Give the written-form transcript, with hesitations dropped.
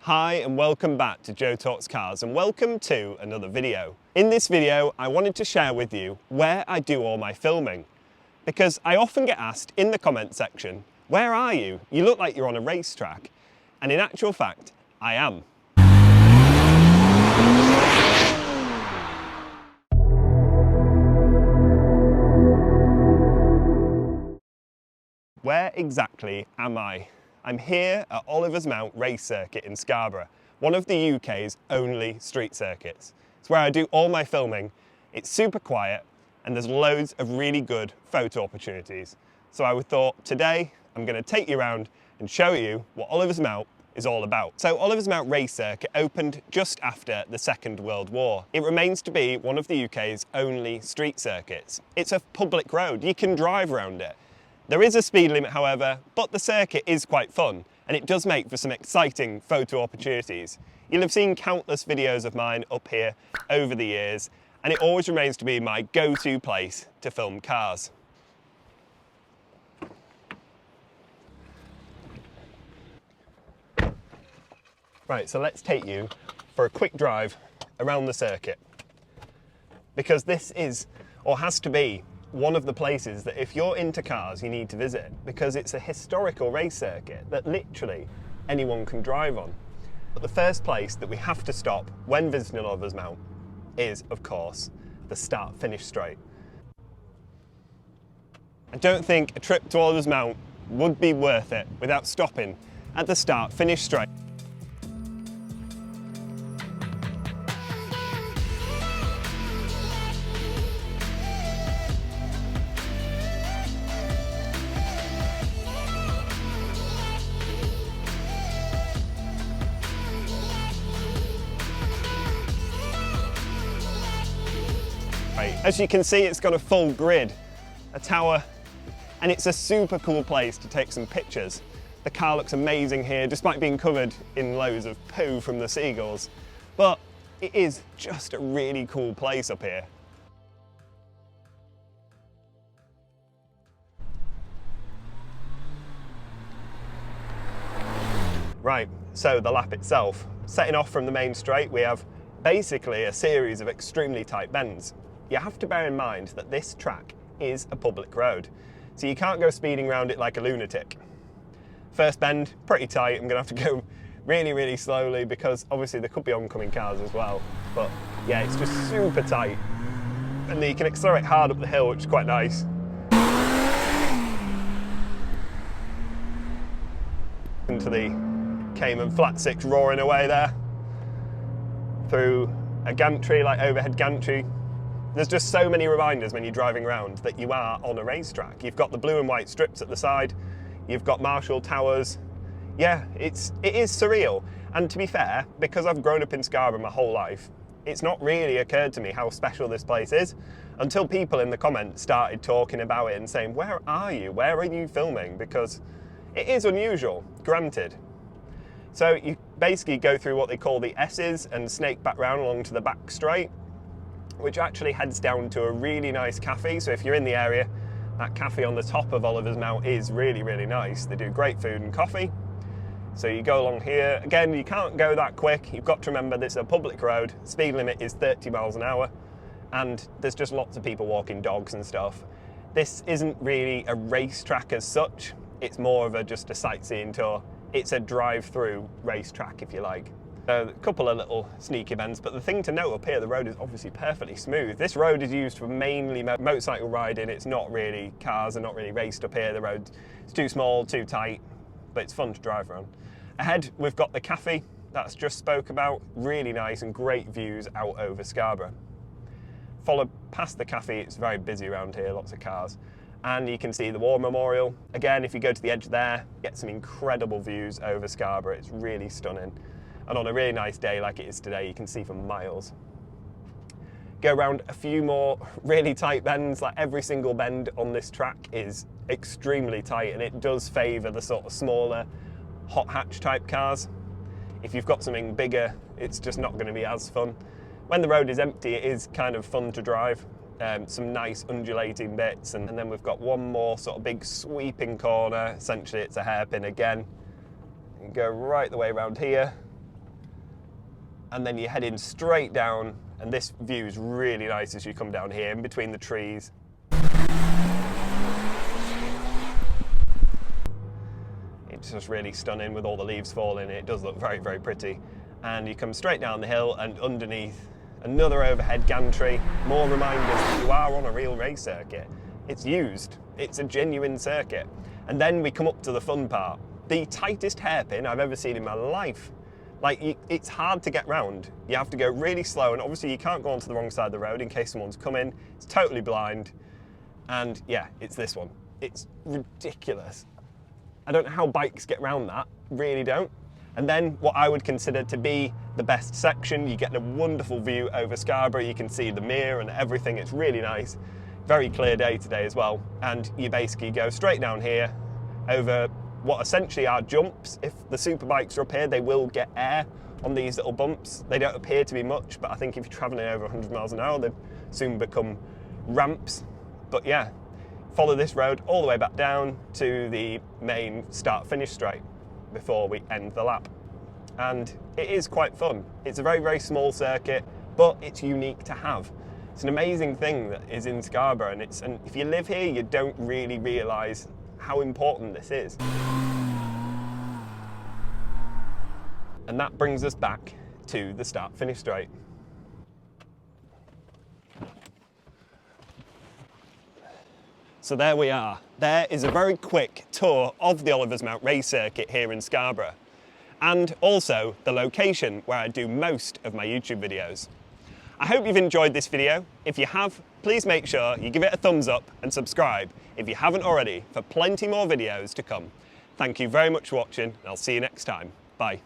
Hi and welcome back to Joe Talks Cars and welcome to another video. In this video I wanted to share with you where I do all my filming, because I often get asked in the comment section, where are you? You look like you're on a racetrack. And in actual fact, I am. Where exactly am I? I'm here at Oliver's Mount Race Circuit in Scarborough, one of the UK's only street circuits. It's where I do all my filming. It's super quiet and there's loads of really good photo opportunities. So I thought today I'm going to take you around and show you what Oliver's Mount is all about. So Oliver's Mount Race Circuit opened just after the Second World War. It remains to be one of the UK's only street circuits. It's a public road, you can drive around it. There is a speed limit, however, but the circuit is quite fun and it does make for some exciting photo opportunities. You'll have seen countless videos of mine up here over the years, and it always remains to be my go-to place to film cars. Right, so let's take you for a quick drive around the circuit, because this is, or has to be, one of the places that if you're into cars you need to visit, because it's a historical race circuit that literally anyone can drive on. But the first place that we have to stop when visiting Oliver's Mount is, of course, the start-finish straight. I don't think a trip to Oliver's Mount would be worth it without stopping at the start-finish straight. As you can see, it's got a full grid, a tower, and it's a super cool place to take some pictures. The car looks amazing here, despite being covered in loads of poo from the seagulls. But it is just a really cool place up here. Right, so the lap itself. Setting off from the main straight, we have basically a series of extremely tight bends. You have to bear in mind that this track is a public road, so you can't go speeding around it like a lunatic. First bend, pretty tight. I'm going to have to go really, really slowly because obviously there could be oncoming cars as well. But yeah, it's just super tight. And then you can accelerate hard up the hill, which is quite nice. Into the Cayman flat six roaring away there. Through a gantry, like overhead gantry. There's just so many reminders when you're driving around that you are on a racetrack. You've got the blue and white strips at the side, you've got Marshall Towers. Yeah, it is surreal. And to be fair, because I've grown up in Scarborough my whole life, it's not really occurred to me how special this place is until people in the comments started talking about it and saying, where are you? Where are you filming? Because it is unusual, granted. So you basically go through what they call the S's and snake back round along to the back straight, which actually heads down to a really nice cafe. So if you're in the area, that cafe on the top of Oliver's Mount is really, really nice. They do great food and coffee. So you go along here. Again, you can't go that quick. You've got to remember this is a public road. Speed limit is 30 miles an hour. And there's just lots of people walking dogs and stuff. This isn't really a racetrack as such. It's more of just a sightseeing tour. It's a drive-through racetrack, if you like. A couple of little sneaky bends, but the thing to note up here, the road is obviously perfectly smooth. This road is used for mainly motorcycle riding. It's not really, cars are not really raced up here. The road is too small, too tight, but it's fun to drive around. Ahead, we've got the cafe that's just spoke about. Really nice and great views out over Scarborough. Follow past the cafe, it's very busy around here, lots of cars. And you can see the War Memorial. Again, if you go to the edge there, get some incredible views over Scarborough. It's really stunning. And on a really nice day like it is today, you can see for miles. Go around a few more really tight bends. Like every single bend on this track is extremely tight, and it does favour the sort of smaller hot hatch type cars. If you've got something bigger, it's just not going to be as fun. When the road is empty, it is kind of fun to drive. Some nice undulating bits, and then we've got one more sort of big sweeping corner. Essentially it's a hairpin again. You go right the way around here, and then you're heading straight down, and this view is really nice as you come down here in between the trees. It's just really stunning with all the leaves falling. It does look very, very pretty. And you come straight down the hill, and underneath another overhead gantry, more reminders that you are on a real race circuit. It's used, it's a genuine circuit. And then we come up to the fun part, the tightest hairpin I've ever seen in my life. Like, it's hard to get round. You have to go really slow, and obviously you can't go onto the wrong side of the road in case someone's coming. It's totally blind. And yeah, it's this one. It's ridiculous. I don't know how bikes get round that, really don't. And then what I would consider to be the best section, you get a wonderful view over Scarborough. You can see the mere and everything. It's really nice. Very clear day today as well. And you basically go straight down here over what essentially are jumps. If the super bikes are up here, they will get air on these little bumps. They don't appear to be much, but I think if you're traveling over 100 miles an hour, they soon become ramps. But yeah, follow this road all the way back down to the main start-finish straight before we end the lap. And it is quite fun. It's a very, very small circuit, but it's unique to have. It's an amazing thing that is in Scarborough, and if you live here, you don't really realise how important this is. And that brings us back to the start-finish straight. So there we are. There is a very quick tour of the Oliver's Mount race circuit here in Scarborough, and also the location where I do most of my YouTube videos. I hope you've enjoyed this video. If you have, please make sure you give it a thumbs up and subscribe if you haven't already for plenty more videos to come. Thank you very much for watching, and I'll see you next time. Bye.